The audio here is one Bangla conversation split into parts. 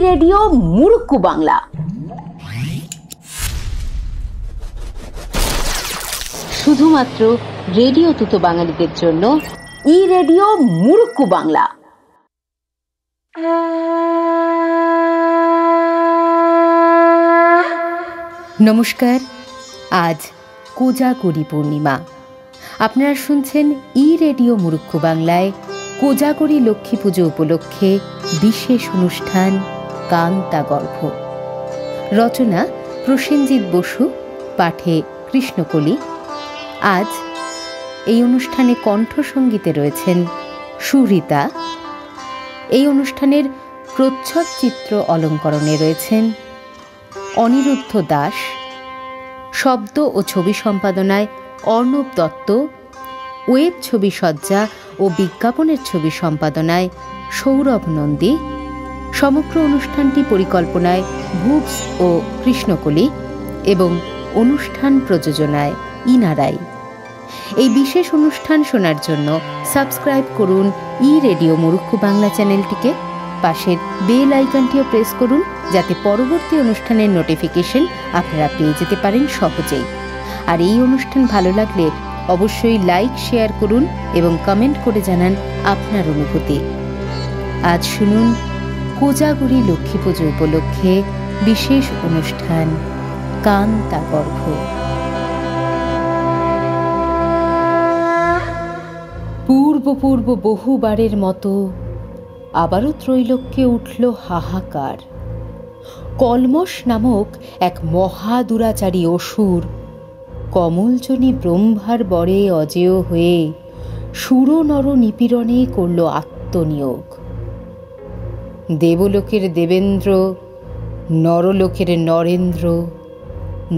রেডিও মুরুক্কু বাংলা। শুধুমাত্র রেডিও তুতো বাঙালিদের জন্য ই রেডিও মুরুক্কু বাংলা। নমস্কার, আজ কোজাগরী পূর্ণিমা। আপনারা শুনছেন ই রেডিও মুরুক্কু বাংলায় কোজাগরী লক্ষ্মী পুজো উপলক্ষে বিশেষ অনুষ্ঠান কান্তা গর্ভ। রচনা প্রসেনজিৎ বসু, পাঠে কৃষ্ণকলি। আজ এই অনুষ্ঠানে কণ্ঠসঙ্গীতে রয়েছেন সুরিতা। এই অনুষ্ঠানের প্রচ্ছদ চিত্র অলঙ্করণে রয়েছেন অনিরুদ্ধ দাস, শব্দ ও ছবি সম্পাদনায় অর্ণব দত্ত, ওয়েব ছবি সজ্জা ও বিজ্ঞাপনের ছবি সম্পাদনায় সৌরভ নন্দী। সমগ্র অনুষ্ঠানটি পরিকল্পনায় ভুবস ও কৃষ্ণকলি এবং অনুষ্ঠান প্রযোজনায় ইনারাই। এই বিশেষ অনুষ্ঠান শোনার জন্য সাবস্ক্রাইব করুন ই রেডিও মুরুক্কু বাংলা চ্যানেলটিকে। পাশের বেল আইকনটিও প্রেস করুন, যাতে পরবর্তী অনুষ্ঠানের নোটিফিকেশন আপনারা পেয়ে যেতে পারেন সহজেই। আর এই অনুষ্ঠান ভালো লাগলে অবশ্যই লাইক, শেয়ার করুন এবং কমেন্ট করে জানান আপনার অনুভূতি। আজ শুনুন কোজাগরী লক্ষ্মী পুজো উপলক্ষে বিশেষ অনুষ্ঠান কান্তা গর্ভ। পূর্ব বহুবারের মতো আবারও ত্রৈলোক্যে উঠল হাহাকার। কলমশ নামক এক মহাদুরাচারী অসুর কমলজনী ব্রহ্মার বরে অজেয় হয়ে সুর নর নিপীড়নে করল আত্মনিয়োগ। দেবলোকের দেবেন্দ্র, নরলোকের নরেন্দ্র,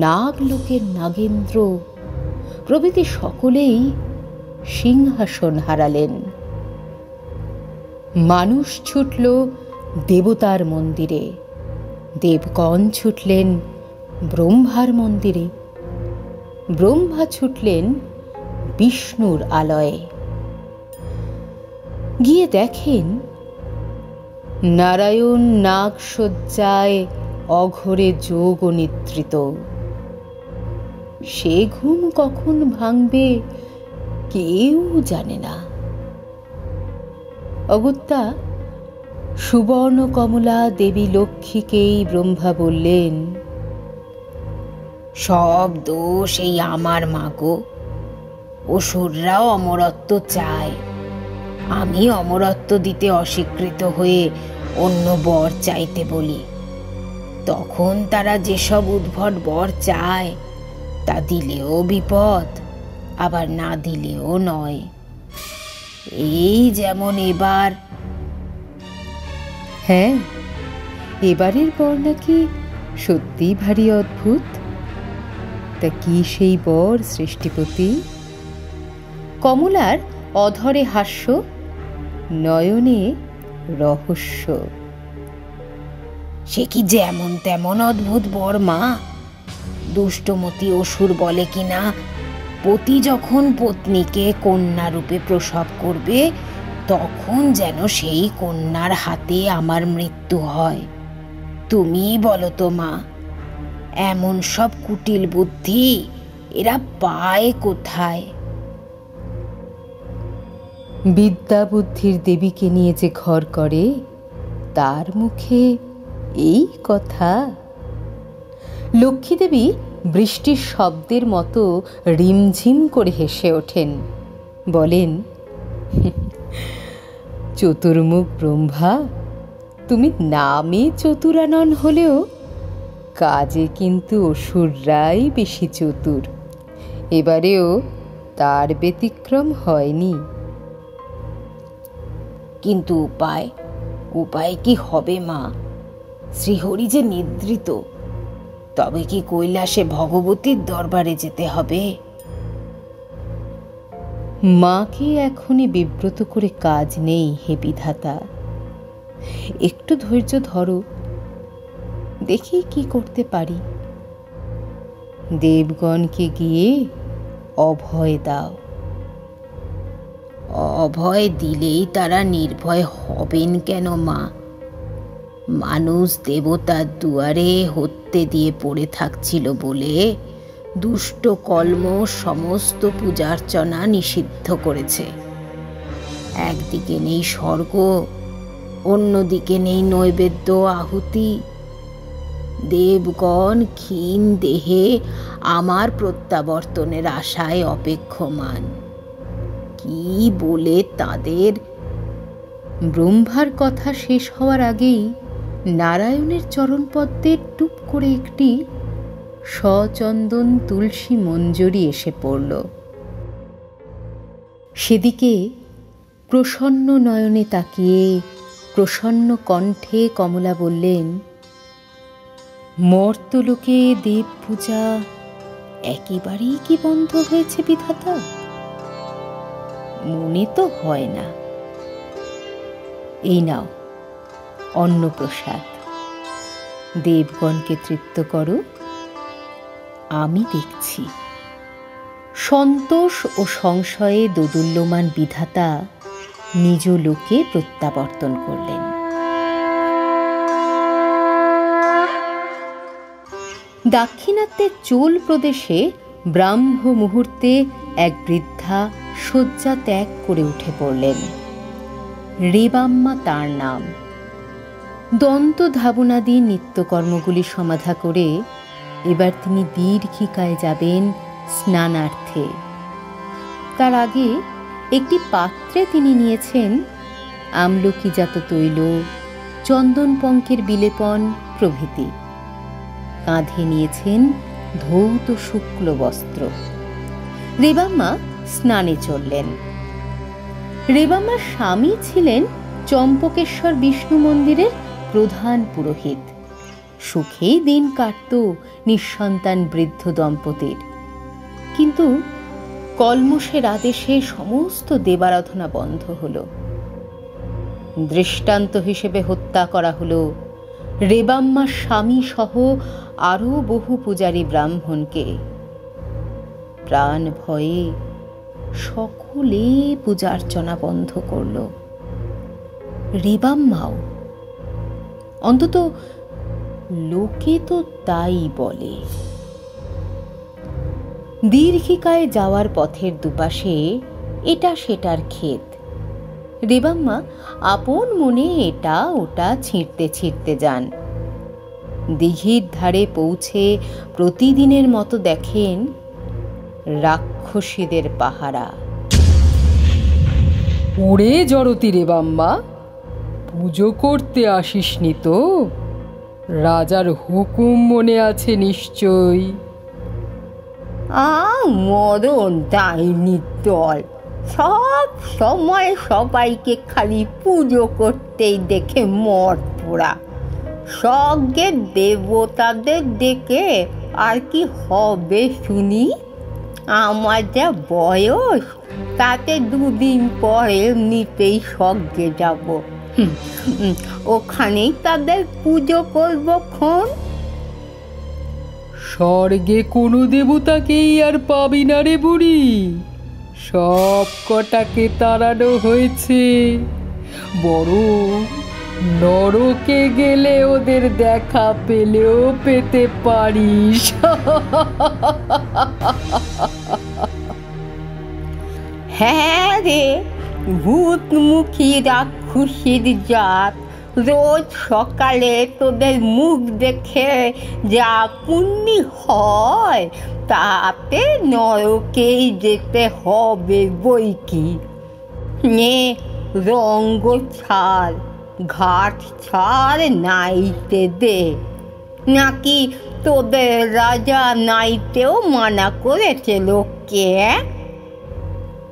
নাগলোকের নাগেন্দ্র প্রভৃতি সকলেই সিংহাসন হারালেন। মানুষ ছুটল দেবতার মন্দিরে, দেবগণ ছুটলেন ব্রহ্মার মন্দিরে, ব্রহ্মা ছুটলেন বিষ্ণুর আলয়ে। গিয়ে দেখেন নারায়ণ নাগ শয্যায় অঘরে যোগ নিদ্রিত। সে ঘুম কখন ভাঙবে কেউ জানে না। অগত্যা সুবর্ণ কমলা দেবী লক্ষ্মীকেই ব্রহ্মা বললেন, সব দোষ এই আমার মাগো। অসুররাও অমরত্ব চায়, আমি অমরত্ব দিতে অস্বীকৃত হয়ে অন্য বর চাইতে বলি। তখন তারা যেসব উদ্ভট বর চায় তা দিলেও বিপদ, আবার না দিলেও নয়। এই যেমন এবার। হ্যাঁ, এবারের বর নাকি সত্যি ভারী অদ্ভুত। তা কি সেই বর সৃষ্টিপতি? কমলার অধরে হাস্য, নয়নে রহস্য। সে কি যেমন তেমন অদ্ভুত বর মা? দুষ্টমতি অসুর বলে কিনা পতি যখন পত্নীকে কন্যা রূপে প্রসব করবে তখন যেন সেই কন্যার হাতে আমার মৃত্যু হয়। তুমি বলো তো মা, এমন সব কুটিল বুদ্ধি এরা পায় কোথায়? বিদ্যা বুদ্ধির দেবীকে নিয়ে যে ঘর করে তার মুখে এই কথা। লক্ষ্মী দেবী বৃষ্টির শব্দের মতো রিমঝিম করে হেসে ওঠেন, বলেন, চতুর্মুখ ব্রহ্মা, তুমি নামে চতুরানন হলেও কাজে কিন্তু অসুররাই বেশি চতুর। এবারেও তার ব্যতিক্রম হয়নি। কিন্তু উপায় কি হবে মা? শ্রীহরি যে নিদ্রিত, তবে কি কৈলাসে ভগবতীর দরবারে যেতে হবে? মাকে এখনই বিব্রত করে কাজ নেই হে বিধাতা। একটু ধৈর্য ধরো, দেখি কি করতে পারি। দেবগণকে গিয়ে অভয় দাও। অভয় দিলেই তারা নির্ভয় হবেন কেন মা? মানুষ দেবতার দুয়ারে হত্যে দিয়ে পড়ে থাকছিল বলে দুষ্ট কলম সমস্ত পূজার্চনা নিষিদ্ধ করেছে। একদিকে নেই স্বর্গ, অন্যদিকে নেই নৈবেদ্য আহুতি। দেবগণ ক্ষীণ দেহে আমার প্রত্যাবর্তনের আশায় অপেক্ষমান। কি বলে তাদের। ব্রহ্মার কথা শেষ হওয়ার আগেই নারায়ণের চরণপদ্মে টুপ করে একটি সচন্দন তুলসী মঞ্জরি এসে পড়ল। সেদিকে প্রসন্ন নয়নে তাকিয়ে প্রসন্ন কণ্ঠে কমলা বললেন, মর্তলোকে দেব পূজা একেবারেই কি বন্ধ হয়েছে বিধাতা? মনে তো হয় না। এই নাও অন্নপ্রসাদ, দেবগণকে তৃপ্ত করো, আমি দেখছি। সন্তোষ ও সংশয়ে দোদুল্যমান বিধাতা নিজ লোকে প্রত্যাবর্তন করলেন। দাক্ষিণাত্যের চোল প্রদেশে ব্রাহ্ম মুহূর্তে এক বৃদ্ধা শয্যা ত্যাগ করে উঠে পড়লেন। রেবাম্মা তাঁর নাম। দন্ত ধাবনাদি নিত্যকর্মগুলি সমাধা করে এবার তিনি দীর্ঘিকায় যাবেন স্নানার্থে। তার আগে একটি পাত্রে তিনি নিয়েছেন আমলকিজাত তৈল, চন্দন পঙ্কের বিলেপন প্রভৃতি। কাঁধে নিয়েছেন ধৌত শুক্ল বস্ত্র। রেবাম্মা স্নানে চললেন। রেবাম্মার স্বামী ছিলেন চম্পকেশ্বর বিষ্ণু মন্দিরের প্রধান পুরোহিত। সুখেই দিন কাটত নিঃসন্তান বৃদ্ধ দম্পতির। কিন্তু কলমশের আদেশে সমস্ত দেবারাধনা বন্ধ হল। দৃষ্টান্ত হিসেবে হত্যা করা হলো রেবাম্মার স্বামী সহ আরো বহু পূজারী ব্রাহ্মণকে। প্রাণ ভয়ে সকলে পূজার্চনা বন্ধ করল, রেবাম্মাও। অন্তত লোকে তো তাই বলে। দীর্ঘিকায় যাওয়ার পথের দুপাশে এটা সেটার ক্ষেত। রেবাম্মা আপন মনে এটা ওটা ছিঁড়তে ছিঁড়তে যান। দিঘির ধারে পৌঁছে প্রতিদিনের মতো দেখেন রাক্ষসীদের পাহারা। ওরে জড়তি রেবাম্মা, পুজো করতে আসিসনি তো? রাজার হুকুম মনে আছে নিশ্চয়। মরণ ডাইনির দল সব সময় সবাইকে খালি পুজো করতেই দেখে মর পোড়া। স্বর্গের দেবতাদের ডেকে আর কি হবে শুনি? আমার যা বয়স, তাতে দুদিন পর এমনিতেই স্বর্গে যাব। ওখানেই তাদের পুজো করব ক্ষণ। স্বর্গে কোনো দেবতাকেই আর পাবি না রে বুড়ি। সব কটাকে তাড়ানো হয়েছে। বরং নরকে গেলে ওদের দেখা পেলেও পেতে পারিস। হ্যাঁ রে, ভূতমুখী রাক্ষসীর জাত। রোজ সকালে তোদের মুখ দেখে যা পুণ্যি হয়, তাতে নরকেই যেতে হবে বই কি। নে রঙ্গ ছাড়, ঘাট ছাড়, নাইতে দে। নাকি তোদের রাজা নাইতেও মানা করেছে লোককে?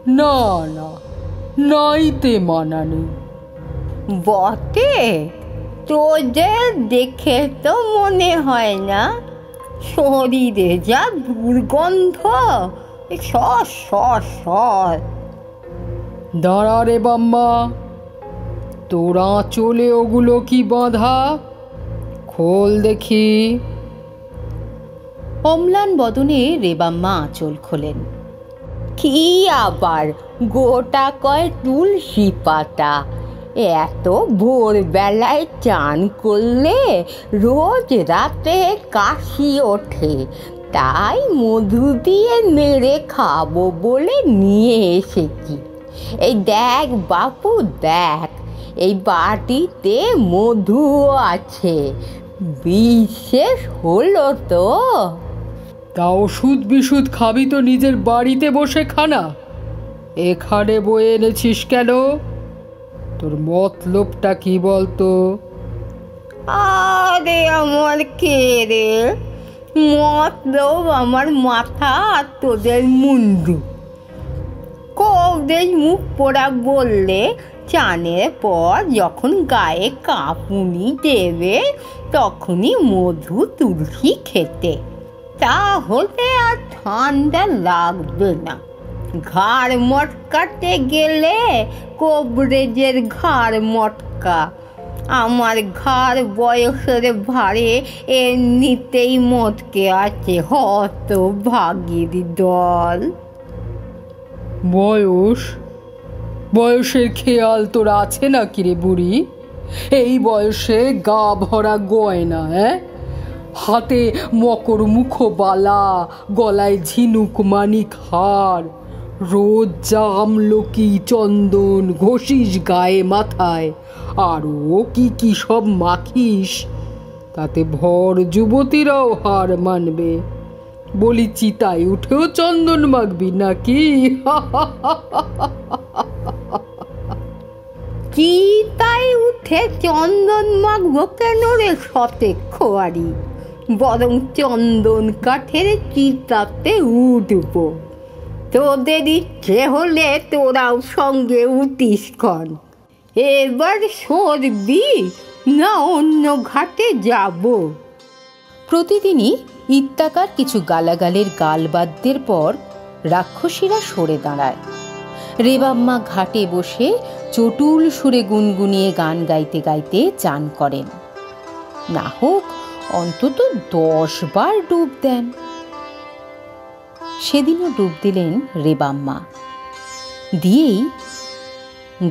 না না, নাইতে মানা নেই। বটে, তোদের দেখে তো মনে হয় না। শরীরে যা দুর্গন্ধ, সর সর সর। দাঁড়া রে বাম্মা, তোরা চলে ওগুলো কি বাঁধা? খোল দেখি। অম্লান বদনে রেবাম্মা আঁচল খোলেন। কি আবার গোটা কয় তুলসী পাতা, এত ভোরবেলায় চান করলে রোজ রাতে কাশি ওঠে, তাই মধু দিয়ে নেড়ে খাবো বলে নিয়ে এসেছি। এই দেখ বাপু, দেখ, এই বাটিতে মধুও আছে। বিশেষ হলো তো। তা ওষুধ বিশুধ খাবি তো নিজের বাড়িতে বসে খানা, এখানে বয়ে এনেছিস কেন? তোর মতলবটা কি বলতো? আরে আমার কে রে, মতলব আমার মাথা আর তোদের মুন্ডু। কৌদের মুখ পোড়া বললে চানের পর যখন গায়ে কাঁপুনি দেবে তখনই মধু তুলসী খেতে, তাহলে আর ঠান্ডা লাগবে না। ঘাড় মটকাতে গেলে কবরেজের ঘাড় মটকা। আমার ঘাড় বয়সের ভারে এমনিতেই মটকে আছে, হত ভাগীর দল। বয়সের খেয়াল তোর আছে না কিরে বুড়ি? এই বয়সে গা ভরা গয়না, হাতে মকর মুখবালা, গলায় ঝিনুক মানিক হার, রোজ যা আমলকি চন্দন ঘষিস গায়ে মাথায়, আরও কি কি সব মাখিস, তাতে ভর যুবতীরাও হার মানবে। বলি চিতায় উঠেও চন্দন মাখবি নাকি? চিতায় উঠে চন্দন মাখবো কেন রে সতেক খোয়ারি? বরং চন্দন কাঠের চিতাতে উঠবো। তোদের ইচ্ছে হলে তোরাও সঙ্গে উঠিস খন। এবার সরবি না অন্য ঘাটে যাব? প্রতিদিনই ইত্যাকার কিছু গালাগালের গালবাদ্যের পর রাক্ষসীরা সরে দাঁড়ায়। রেবাম্মা ঘাটে বসে চটুল সুরে গুনগুনিয়ে গান গাইতে গাইতে চান করেন, না হোক অন্তত 10 বার ডুব দেন। সেদিনও ডুব দিলেন রেবাম্মা। দিয়েই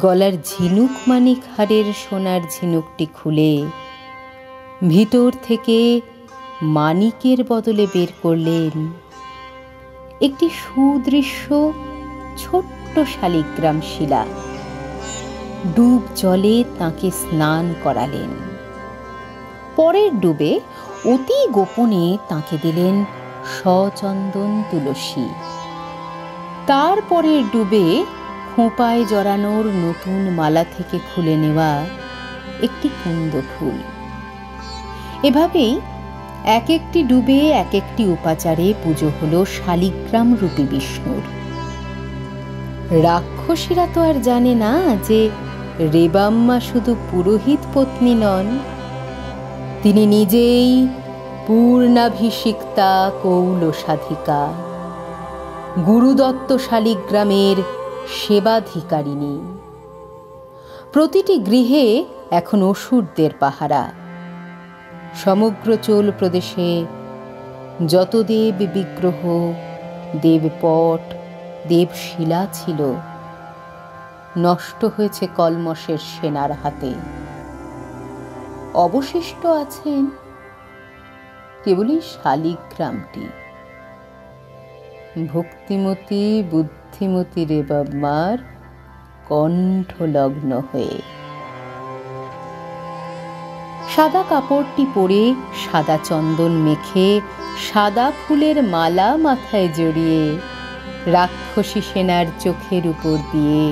গলার ঝিনুক মানিক হারের সোনার ঝিনুকটি খুলে ভিতর থেকে মানিকের বদলে বের করলেন একটি সুদৃশ্য ছোট্ট শালিগ্রাম শিলা। ডুব জলে তাকে স্নান করালেন। পরের ডুবে অতি গোপনে তাকে দিলেন সচন্দন তুলসী। তারপরের ডুবে খোঁপায় জড়ানোর নতুন মালা থেকে খুলে নেওয়া একটি কুন্দ ফুল। এভাবেই এক একটি ডুবে এক একটি উপাচারে পুজো হলো শালিগ্রাম রূপী বিষ্ণুর। রাক্ষসীরা তো আর জানে না যে রেবাম্মা শুধু পুরোহিত পত্নী নন, তিনি নিজেই পূর্ণাভিষিক্তা কৌল সাধিকা, গুরুদত্ত শালিগ্রামের সেবাধিকারিণী। প্রতিটি গৃহে এখন অসুরদের পাহারা। সমগ্র চোল প্রদেশে যত দেব বিগ্রহ, দেবপট, দেবশিলা ছিল নষ্ট হয়েছে কলমশের সেনার হাতে। অবশিষ্ট আছেন কেবলই শালিগ্রামটি। ভক্তিমতী বুদ্ধিমতী রেবাম্মার কণ্ঠলগ্ন হয়ে। সাদা কাপড়টি পরে সাদা চন্দন মেখে সাদা ফুলের মালা মাথায় জড়িয়ে রাক্ষসী সেনার চোখের উপর দিয়ে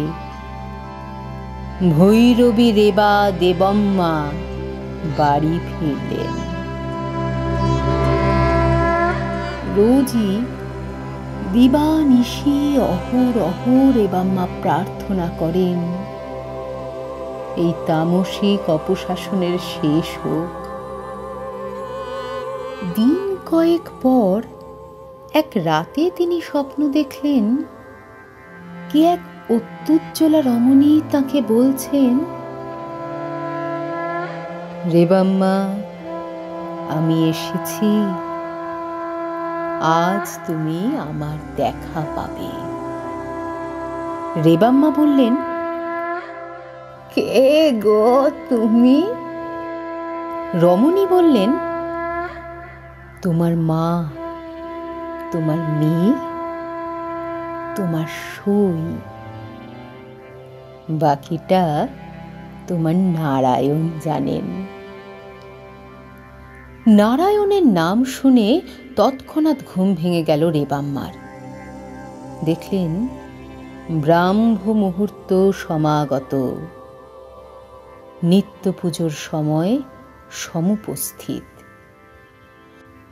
ভৈরবী রেবা দেবম্মা বাড়ি ফিরলেন। রোজই দিবানিশি অহরহ রেবাম্মা প্রার্থনা করেন এই তামসিক অপশাসনের শেষ হোক। দিন কয়েক পর এক রাতে তিনি স্বপ্ন দেখলেন কি এক অত্যুজ্জ্বলা রমণী তাকে বলছেন, রেবাম্মা, আমি এসেছি, আজ তুমি আমার দেখা পাবে। রেবাম্মা বললেন, কে গো তুমি? রমণী বললেন, তোমার মা, তোমার মেয়ে, তোমার সই। বাকিটা তোমার নারায়ণ জানেন। নারায়ণের নাম শুনে তৎক্ষণাৎ ঘুম ভেঙে গেল রেবাম্মার। দেখলেন ব্রাহ্ম মুহূর্ত সমাগত, নিত্য পুজোর সময় সমুপস্থিত।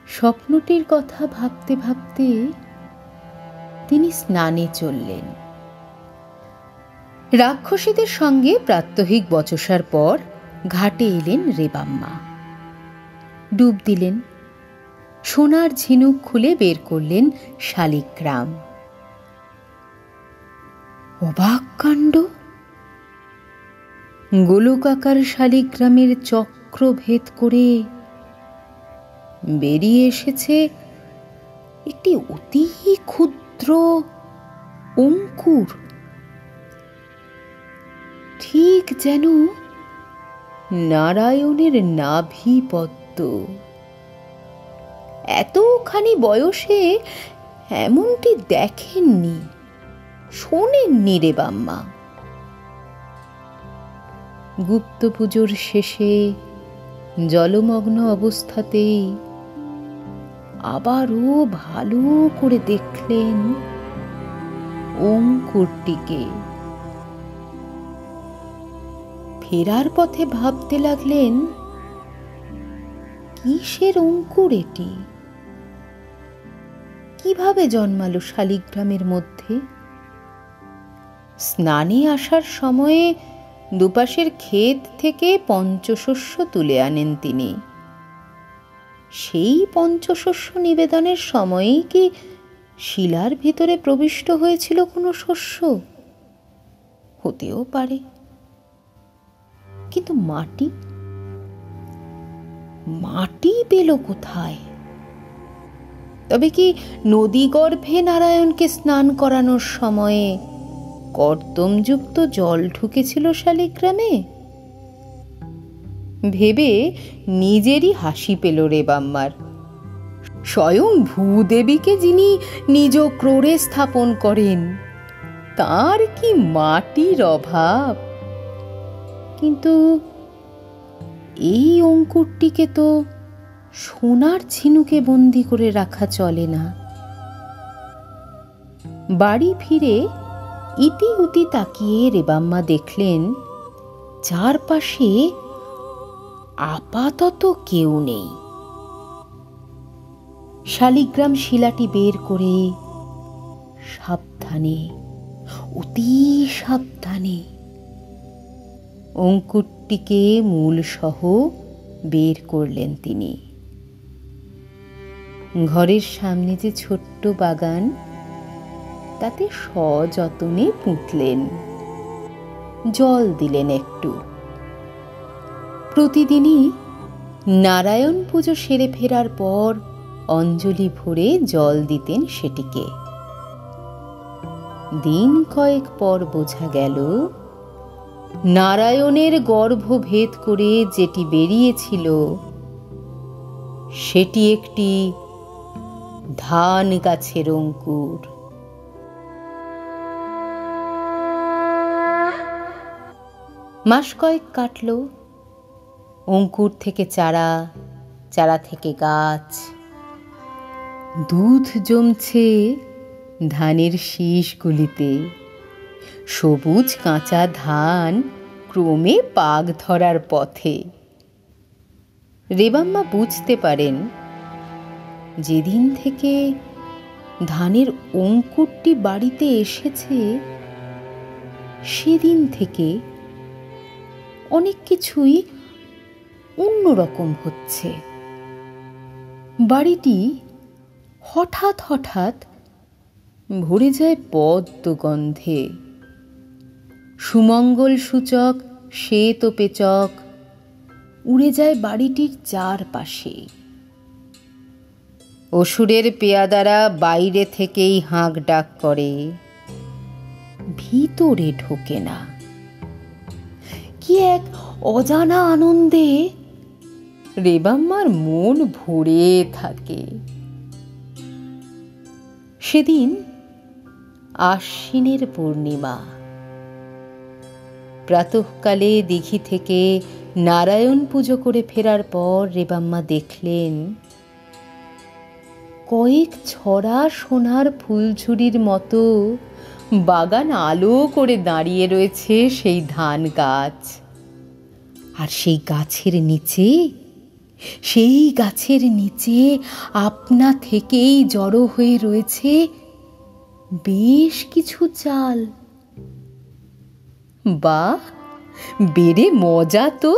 স্বপ্নটির কথা ভাবতে ভাবতে তিনি স্নানে চললেন। রাক্ষসীদের সঙ্গে প্রাত্যহিক বচসার পর ঘাটে এলেন রেবাম্মা। ডুব দিলেন, সোনার ঝিনুক খুলে বের করলেন শালিগ্রাম। অবাক কাণ্ড! গোলকাকার শালিগ্রামের চক্র ভেদ করে বেরিয়ে এসেছে একটি অতি ক্ষুদ্র অঙ্কুর, ঠিক যেন নারায়ণের নাভি পদ্ম। এতখানি বয়সে এমনটি দেখেননি, শোনেননি রেবাম্মা। গুপ্ত পুজোর শেষে জলমগ্ন অবস্থাতেই আবারও ভালো করে দেখলেন অঙ্কুরটিকে। ফেরার পথে ভাবতে লাগলেন, কিসের অঙ্কুর এটি? কিভাবে জন্মালো শালিগ্রামের মধ্যে? স্নানে আসার সময়ে দুপাশের ক্ষেত থেকে পঞ্চশস্য তুলে আনেন তিনি। সেই পঞ্চশস্য নিবেদনের সময়েই কি শিলার ভিতরে প্রবিষ্ট হয়েছিল কোনো শস্য? হতেও পারে, কিন্তু মাটি মাটি পেল কোথায়? তবে কি নদী গর্ভে নারায়ণকে স্নান করানোর সময়ে কর্দমযুক্ত জল ঢুকেছিল শালিগ্রামে? ভেবে নিজেরই হাসি পেল রেবাম্মার। স্বয়ং ভূদেবীকে যিনি নিজ ক্রোড়ে স্থাপন করেন, তার কি মাটির অভাব? কিন্তু এই অঙ্কুরটিকে তো সোনার ঝিনুকে বন্দি করে রাখা চলে না। বাড়ি ফিরে ইতি উতি তাকিয়ে রেবাম্মা দেখলেন চারপাশে আপাতত কেউ নেই। শালিগ্রাম শিলাটি বের করে সাবধানে, অতি সাবধানে অঙ্কুরটিকে মূল সহ বের করলেন তিনি। ঘরের সামনে যে ছোট্ট বাগান, তাতে সযত্নে পুঁতলেন, জল দিলেন একটু। প্রতিদিনই নারায়ণ পুজো সেরে ফেরার পর অঞ্জলি ভরে জল দিতেন সেটিকে। দিন কয়েক পর বোঝা গেল, নারায়ণের গর্ভ ভেদ করে যেটি বেরিয়েছিল সেটি একটি ধান গাছের অঙ্কুর। মাস কয়েক কাটল, অঙ্কুর থেকে চারা, চারা থেকে গাছ। দুধ জমছে ধানের শীষগুলিতে। সবুজ কাঁচা ধান ক্রমে পাক ধরার পথে। রেবাম্মা বুঝতে পারেন, যেদিন থেকে ধানের অঙ্কুরটি বাড়িতে এসেছে সেদিন থেকে অনেক কিছুই অন্যরকম হচ্ছে। বাড়িটি হঠাৎ হঠাৎ ভরে যায় পদ্ম গন্ধে। সুমঙ্গল সূচক শ্বেত পেচক উড়ে যায় বাড়িটির চারপাশে। অসুরের পেয়াদারা বাইরে থেকেই হাঁক ডাক করে, ভিতরে ঢোকে না। কি এক অজানা আনন্দে রেবাম্মার মন ভরে থাকে। সেদিন আশ্বিনের পূর্ণিমা। প্রাতঃকালে দিঘি থেকে নারায়ণ পুজো করে ফেরার পর রেবাম্মা দেখলেন কয়েক ছড়া সোনার ফুলঝুরির মতো বাগান আলো করে দাঁড়িয়ে রয়েছে সেই ধান গাছ। আর সেই গাছের নিচে আপনা থেকেই জড়ো হয়ে রয়েছে বেশ কিছু চাল। বাহ, বেড়ে মজা তো!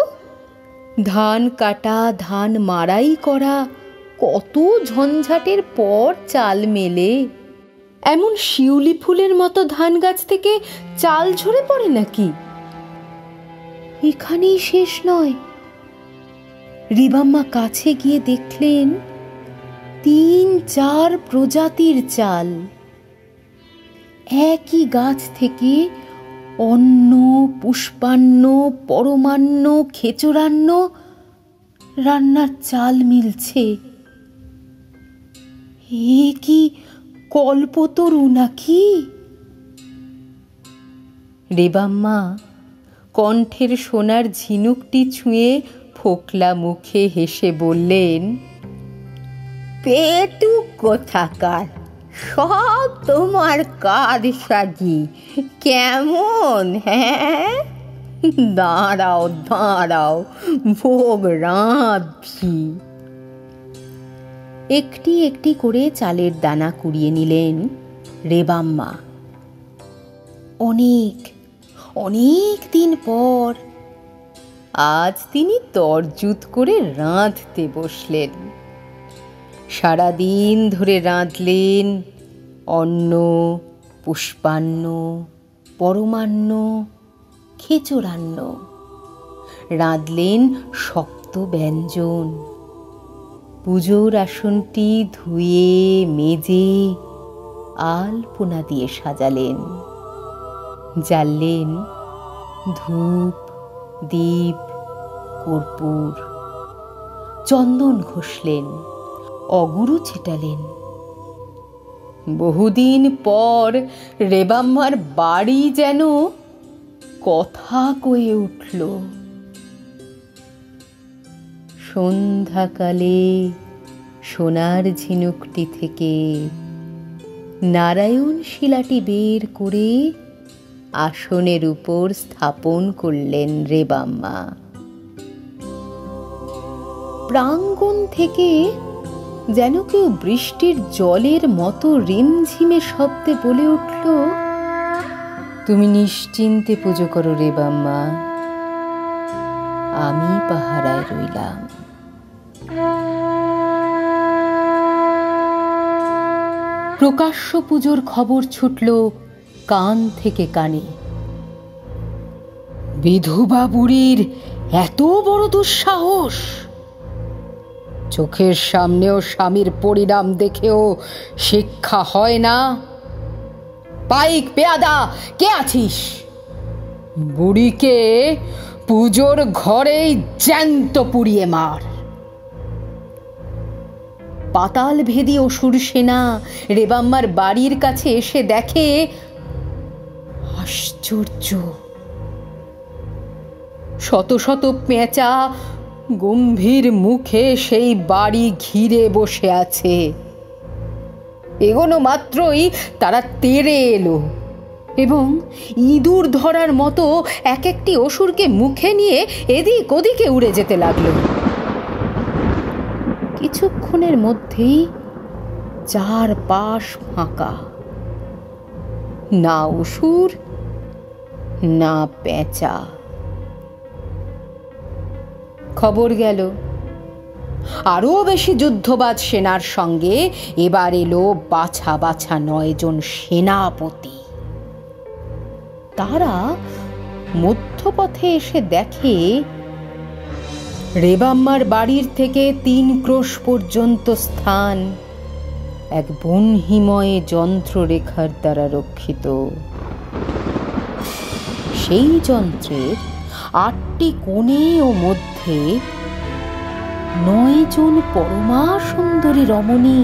ধান কাটা, ধান মাড়াই করা, কত ঝঞ্ঝাটের পর চাল মেলে। এমন শিউলি ফুলের মতো ধান গাছ থেকে চাল ঝরে পড়ে নাকি? এখানেই শেষ নয়। রেবাম্মা কাছে গিয়ে দেখলেন 3-4 প্রজাতির চাল একই গাছ থেকে অন্ন, পুষ্পান্ন, পরমান্ন, খেচরান্ন রান্নার চাল মিলছে। এ কি কল্পতরু নাকি? রেবাম্মা কণ্ঠের সোনার ঝিনুকটি ছুঁয়ে ফোকলা মুখে হেসে বললেন, পেটু কোথাকার, সব তোমার কাজ সাজি। কেমন? হ্যাঁ, দাঁড়াও দাঁড়াও, ভোগ রাঁধছি। একটি একটি করে চালের দানা কুড়িয়ে নিলেন রেবাম্মা। অনেক দিন পর আজ তিনি তরজুত করে রাঁধতে বসলেন। সারাদিন ধরে রাঁধলেন অন্ন, পুষ্পান্ন, পরমান্ন, খেচরান্ন। রাঁধলেন শক্ত ব্যঞ্জন। পুজোর আসনটি ধুয়ে মেজে আলপনা দিয়ে সাজালেন। জ্বাললেন ধূপ, দীপ, কর্পূর, চন্দন ঘষলেন, অগুরু ছেটালেন। বহুদিন পর রেবাম্মার বাড়ি যেন কথা কয়ে উঠল। সন্ধ্যাকালে সোনার ঝিনুকটি থেকে নারায়ণ শিলাটি বের করে আসনের উপর স্থাপন করলেন রেবাম্মা। প্রাঙ্গণ থেকে যেন কেউ বৃষ্টির জলের মতো রিমঝিমে শব্দে বলে উঠল, তুমি নিশ্চিন্তে পুজো করো রেবাম্মা, আমি পাহারায় রইলাম। প্রকাশ্য পুজোর খবর ছুটল কান থেকে কানে। বিধবা বুড়ির এত বড় দুঃসাহস! চোখের সামনেও স্বামীর পরিণাম দেখেও শিক্ষা হয় না? পাইক পেয়াদা, কে আছিস? বুড়িকে পুজোর ঘরেই জ্যান্ত পুড়িয়ে মার। পাতাল ভেদি অসুর সেনা রেবাম্মার বাড়ির কাছে এসে দেখে আশ্চর্য! শত শত পেঁচা গম্ভীর মুখে সেই বাড়ি ঘিরে বসে আছে। এগোনো মাত্রই তারা তেড়ে এলো এবং ইঁদুর ধরার মতো এক একটি অসুরকে মুখে নিয়ে এদিক ওদিকে উড়ে যেতে লাগলো। কিছুক্ষণের মধ্যেই চারপাশ ফাঁকা, না অসুর না পেঁচা। খবর গেল আরো বেশি যুদ্ধবাজ সেনার সঙ্গে এবার এলো বাছা বাছা 9 জন সেনাপতি। তারা মধ্যপথে এসে দেখে রেবাম্মার বাড়ির থেকে 3 ক্রোশ পর্যন্ত স্থান এক বহ্নিময় যন্ত্ররেখার দ্বারা রক্ষিত। সেই যন্ত্রের 8টি কোণে ও মধ্যে 9 জন পরমা সুন্দরী রমণী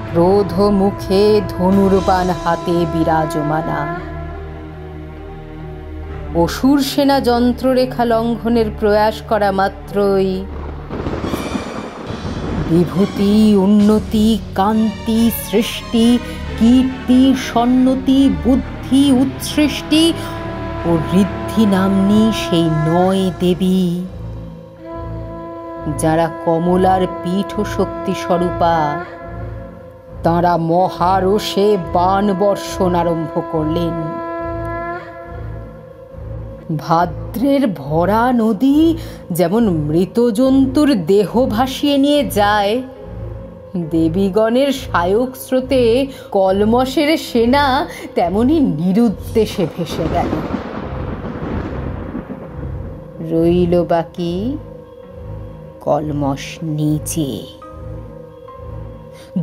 ক্রোধ মুখে ধনুর্বাণ হাতে বিরাজমানা। অসুর সেনা যন্ত্ররেখা লঙ্ঘনের প্রয়াস করা মাত্রই বিভূতি, উন্নতি, কান্তি, সৃষ্টি, কীর্তি, সন্নতি, বুদ্ধি, উৎসৃষ্টি ও ঋদ্ধি নাম্নী সেই 9 দেবী, যারা কমলার পীঠ শক্তি স্বরূপা, তাঁরা মহারোষে বাণ বর্ষণ আরম্ভ করলেন। ভাদ্রের ভরা নদী যেমন মৃত জন্তুর দেহ ভাসিয়ে নিয়ে যায়, দেবীগণের সায়ক স্রোতে কলমশের সেনা তেমনি নিরুদ্দেশে ভেসে গেল। রইল বাকি কলমশ নিচে।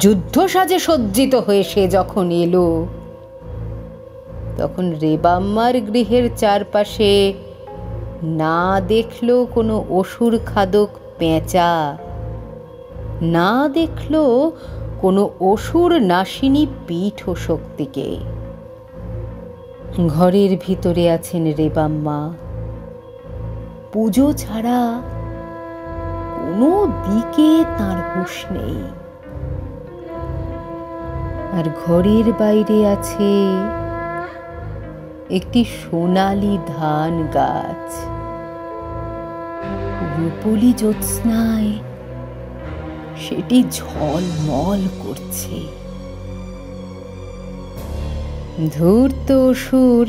যুদ্ধ সাজে সজ্জিত হয়ে সে যখন এলো, তখন রেবাম্মার গৃহের চারপাশে না দেখল কোনো অসুর খাদক পেঁচা, না দেখল কোনো অসুর নাসিনী পীঠ শক্তিকে। ঘরের ভিতরে আছেন রেবাম্মা, পুজো ছাড়া কোনো দিকে তার হুঁশ নেই। আর ঘরের বাইরে আছে একটি সোনালি ধান গাছ, রূপলি জ্যোৎস্নায় সেটি ঝলমল করছে। ধূর্ত অসুর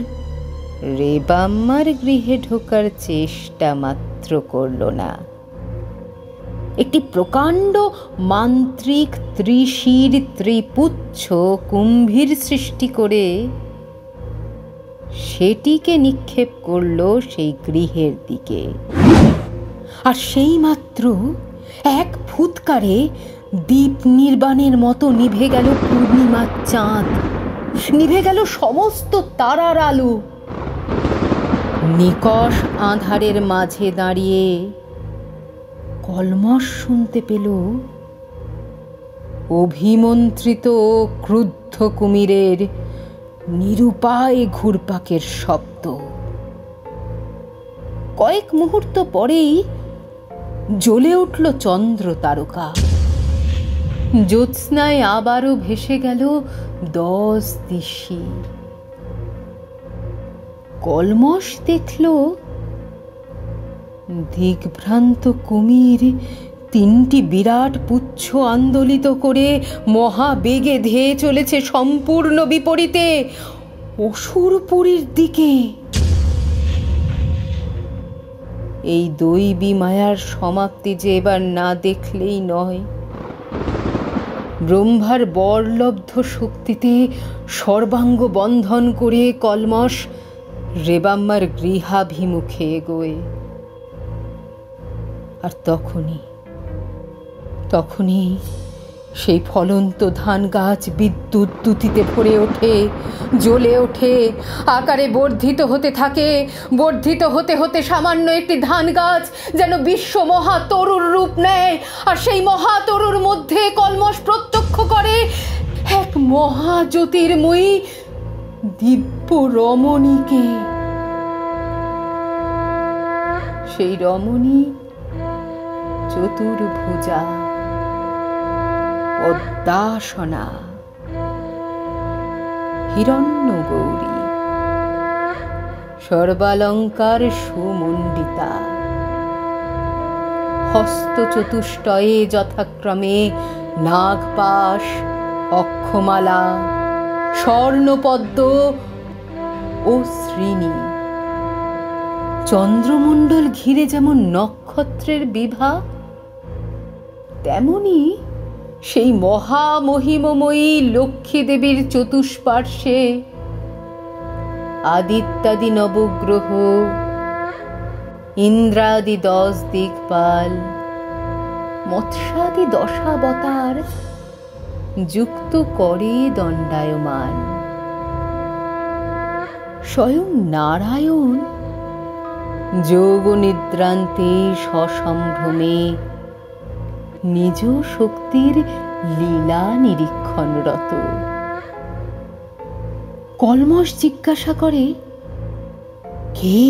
রেবাম্মার গৃহে ঢোকার চেষ্টা মাত্র করল না। একটি প্রকাণ্ড মান্ত্রিক ত্রিশির ত্রিপুচ্ছ কুম্ভীর সৃষ্টি করে সেটিকে নিক্ষেপ করল সেই গৃহের দিকে। আর সেই মাত্র এক ফুৎকারে দীপ নির্বাণের মতো নিভে গেল পূর্ণিমার চাঁদ, নিভে গেল সমস্ত তারার আলো। নিকষ আঁধারের মাঝে দাঁড়িয়ে কলমশ শুনতে পেল অভিমন্ত্রিত ক্রুদ্ধ কুমিরের নিরুপায় ঘুরপাকের শব্দ। কয়েক মুহূর্ত পরেই জ্বলে উঠল চন্দ্র তারকা। জ্যোৎস্নায় আবারও ভেসে গেল 10 দিশি। কলমশ দেখল দিগ্ভ্রান্ত কুমির 3টি বিরাট পুচ্ছ আন্দোলিত করে মহাবেগে ধেয়ে চলেছে সম্পূর্ণ বিপরীতে অসুরপুরীর দিকে। এই দৈবী মায়ার সমাপ্তি যে এবার না দেখলেই নয়। ব্রহ্মার বরলব্ধ শক্তিতে সর্বাঙ্গ বন্ধন করে কলমশ রেবাম্মার গৃহাভিমুখে এগোয়। আর তখনই সেই ফলন্ত ধান গাছ বিদ্যুৎ দ্যুতিতে ভরে ওঠে, জ্বলে ওঠে, আকারে বর্ধিত হতে থাকে। বর্ধিত হতে হতে সামান্য একটি ধান গাছ যেন বিশ্ব মহাতরুর রূপ নেয়। আর সেই মহাতরুর মধ্যে কলমশ প্রত্যক্ষ করে এক মহাজ্যোতির্ময়ী দিব্য রমণীকে। সেই রমণী চতুর্ভুজা, পদ্মাসনা, হিরণ্যগৌরী, সর্বালঙ্কার সুমণ্ডিতা। হস্ত চতুষ্টয়ে যথাক্রমে নাগপাশ, অক্ষমালা, স্বর্ণপদ্ম ও শ্রীনি। চন্দ্রমণ্ডল ঘিরে যেমন নক্ষত্রের বিভা, তেমনি সেই মহামহিমময়ী লক্ষ্মী দেবীর চতুষ্পার্শ্বে আদিত্যাদি নবগ্রহ, ইন্দ্রাদি 10 দিকপাল, মৎস্যাদি 10 অবতার যুক্ত করে দণ্ডায়মান। স্বয়ং নারায়ণ যোগ নিদ্রান্তে সসম্ভ্রমে নিজ শক্তির লীলা নিরীক্ষণরত। কলমশ জিজ্ঞাসা করে, কে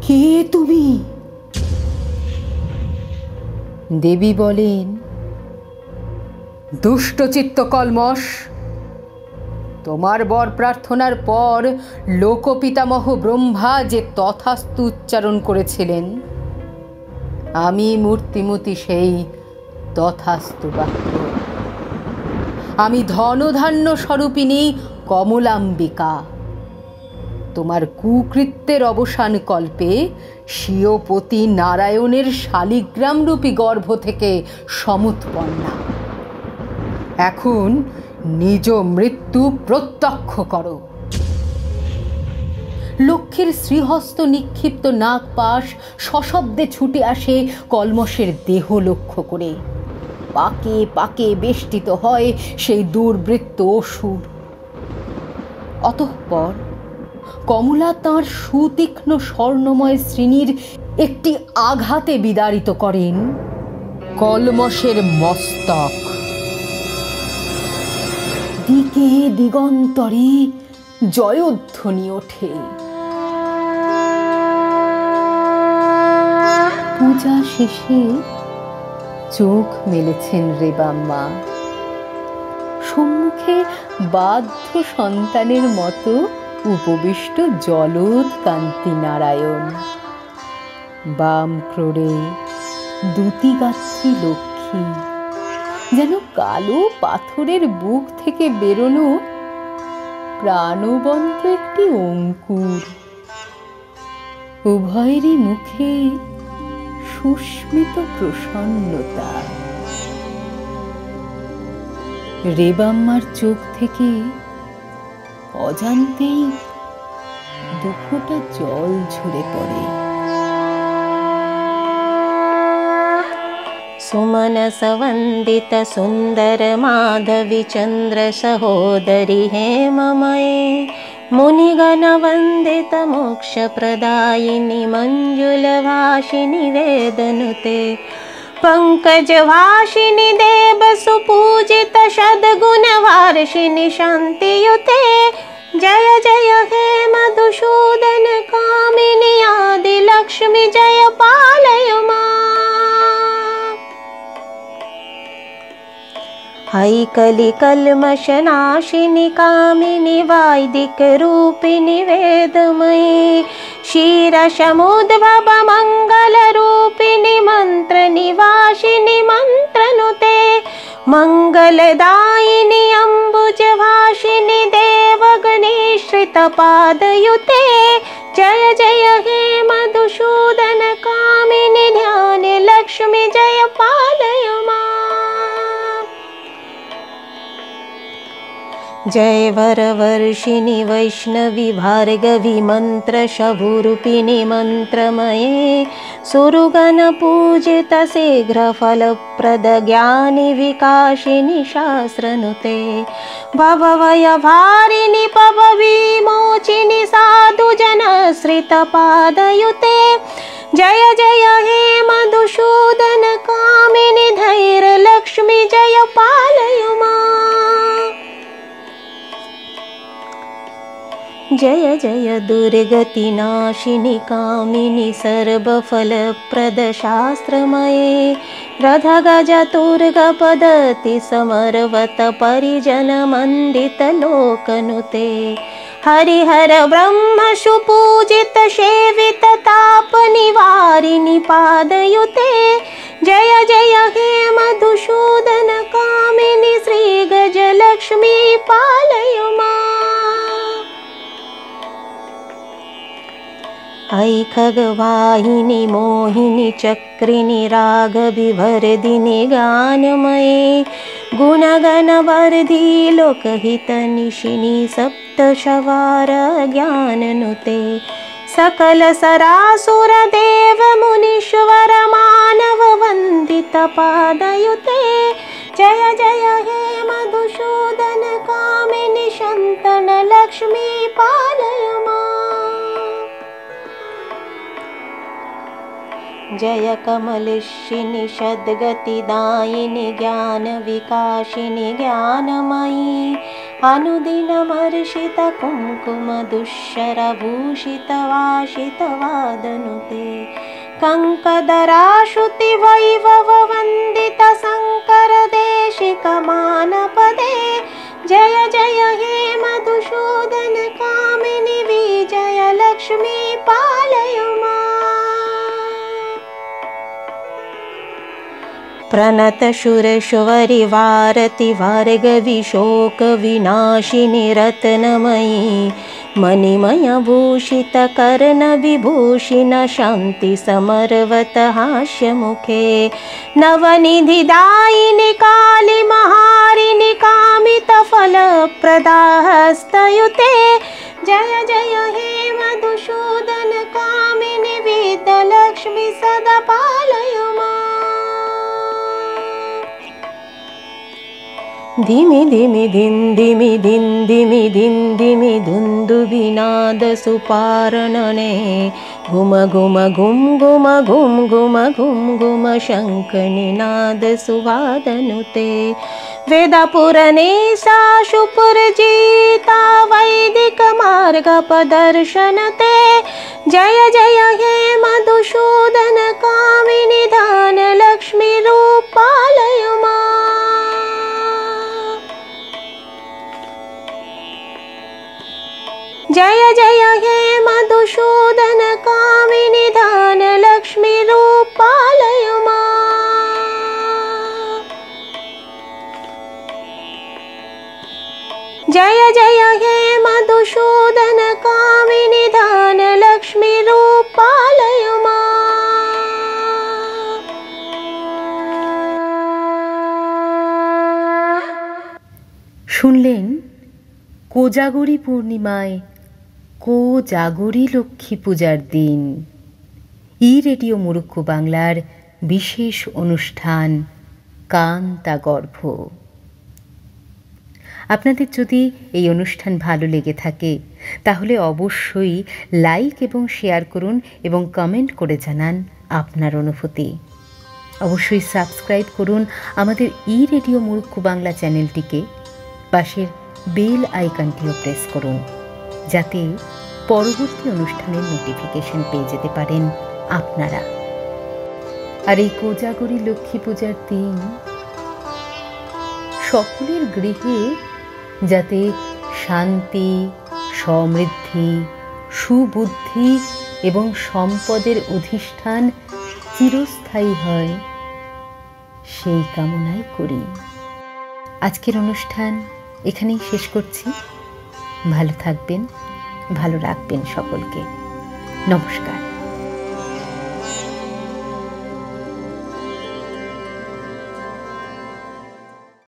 কে তুমি? দেবী বলেন, দুষ্টচিত্ত কলমশ, তোমার বর প্রার্থনার পর লোকপিতামহ ব্রহ্মা যে তথাস্তু উচ্চারণ করেছিলেন, আমি মূর্তিমতী সেই তথাস্তু বাক্য। আমি ধনধান্য স্বরূপিণী কমলাম্বিকা। তোমার কুকৃত্যের অবসান কল্পে স্বীয়পতি নারায়ণের শালিগ্রামরূপী গর্ভ থেকে সমুৎপন্না। এখন নিজ মৃত্যু প্রত্যক্ষ করো। লক্ষ্মীর শ্রীহস্ত নিক্ষিপ্ত নাগপাশ সশব্দে ছুটে আসে কলমশের দেহ লক্ষ্য করে। পাকে পাকে বেষ্টিত হয় সেই দুর্বৃত্ত অসুর। অতঃপর কমলা তাঁর সুতীক্ষ্ণ স্বর্ণময় শ্রীনির একটি আঘাতে বিদারিত করেন কলমশের মস্তক। দিকে দিগন্তরে জয়ধ্বনি ওঠে। পূজা শেষে চোখ মেলেছেন রেবাম্মা। সম্মুখে বাধ্য সন্তানের মতো উপবিষ্ট জলদ কান্তি নারায়ণ। বাম ক্রোড়ে দুতিগাত্রী লক্ষ্মী, যেন কালো পাথরের বুক থেকে বেরোনো প্রাণবন্ত একটি অঙ্কুর। উভয়েরই মুখে সুস্মিত প্রসন্নতা। রেবাম্মার চোখ থেকে অজান্তেই দুফোঁটা জল ঝরে পড়ে। सुमनस वंदित सुंदर माधवी चंद्र सहोदरी हेममये मुनिगण वंदित मोक्ष प्रदायिनी मंजुल भाषिनी वेदनुते पंकज भाषिनी देव सुपूजित सद्गुण वार्षिणी शांतियुते जय जय हे मधुसूदन कामिनी आदि लक्ष्मी जय पालय मां। हैकलि कल्मषनाशिनि कामिनि वैदिक रूपिणि वेदमयी क्षीरसमुद्भव मंगल रूपिणि मंत्र निवासिनि मंत्रनुते मंगलदायिनि अंबुज भाषिनि देवगणेश्रित पादयुते जय जय हे मधुसूदन कामिनि ध्यान लक्ष्मी जय पालय मां। जय वरवर्षिणि वैष्णवी भार्गवी मंत्र शभुरूपिणि मंत्रमये सुरगण पूजित शीघ्र फलप्रद ज्ञानि विकासिनि शास्त्रनुते भवभय भारिणि पव विमोचिनि साधु जनश्रित पादयुते जय जय हे मधुसूदन कामिनि धैर्य लक्ष्मी जय पालय मां। जय जय दुर्गति नाशिनी कामिनी सर्वफलप्रद शास्त्रमये रथ गज तुर्ग पदति समर्वत परिजन मंडित लोकनुते हरिहर ब्रह्म सुपूजित सेवित ताप निवारिणि पादयुते जय जय हे मधुसूदन कामिनी श्री गज लक्ष्मी पालय मां। ऐ खगवाहिनी मोहिनी चक्रिणी रागविभर्दिनी गानमये गुणगणवर्धी लोकहितनिशिनी सप्तशवार ज्ञाननुते सकल सरासुर देव मुनीश्वर मानव वंदित पादयुते जय जय हे मधुसूदन कामिनी शंतन लक्ष्मी पालय मां। जय कमलिशिनि सद्गतिदायिनि ज्ञान विकासिनि ज्ञानमयी अनुदिनमर्षित कुङ्कुम दुःशरभूषितवासितवादनुते कङ्कदराश्रुति वैभव वन्दित शङ्कर देशिकमानपदे जय जय हे मधुसूदन कामिनि विजय लक्ष्मी पालय मां। प्रणत सुरेश्वरि वारति वर्ग विशोक विनाशिनि रत्नमयी मणिमय भूषित कर्ण विभूषिण शान्ति समर्वत हास्य मुखे नवनिधिदायिनि काली महारिणि कामित फल प्रदाहस्तयुते जय जय हे मधुसूदन कामिनि विद्यालक्ष्मी सदा पालय मां। धिमि धिमि धिं धिमि धिं धिमि धिं धिमि धुन्दुभिनाद सुपारणने घुम घुम घुम घुम घुम घुम घुम घुम शङ्खनिनाद सुवादनुते वेदपुरनेशा शुपुरजिता वैदिक मार्ग प्रदर्शनते जय जय हे मधुसूदन कामिनि धन लक्ष्मी रूप पालय मां। जय जय हे मधुसूदन कामिनि धन लक्ष्मी रूप पालय मां। जय जय हे मधुसूदन कामिनि धन लक्ष्मी रूप पालय मां। শুনলেন কোজাগরী পূর্ণিমায় কোজাগরী লক্ষ্মী পূজার দিন ই রেডিও মুরুক্কু বাংলার বিশেষ অনুষ্ঠান কান্তা গর্ভ। আপনাদের যদি এই অনুষ্ঠান ভালো লেগে থাকে তাহলে অবশ্যই লাইক এবং শেয়ার করুন এবং কমেন্ট করে জানান আপনার অনুভূতি। অবশ্যই সাবস্ক্রাইব করুন আমাদের ই রেডিও মুরুক্কু বাংলা চ্যানেলটিকে, পাশের বেল আইকনটিও প্রেস করুন যাতে পরবর্তী অনুষ্ঠানের নোটিফিকেশন পেয়ে যেতে পারেন আপনারা। আর এই কোজাগরী লক্ষ্মী পূজার দিন সকলের গৃহে যাতে শান্তি, সমৃদ্ধি, সুবুদ্ধি এবং সম্পদের অধিষ্ঠান চিরস্থায়ী হয় সেই কামনাই করি। আজকের অনুষ্ঠান এখানেই শেষ করছি। ভালো থাকবেন, ভালো রাখবেন সকলকে। নমস্কার।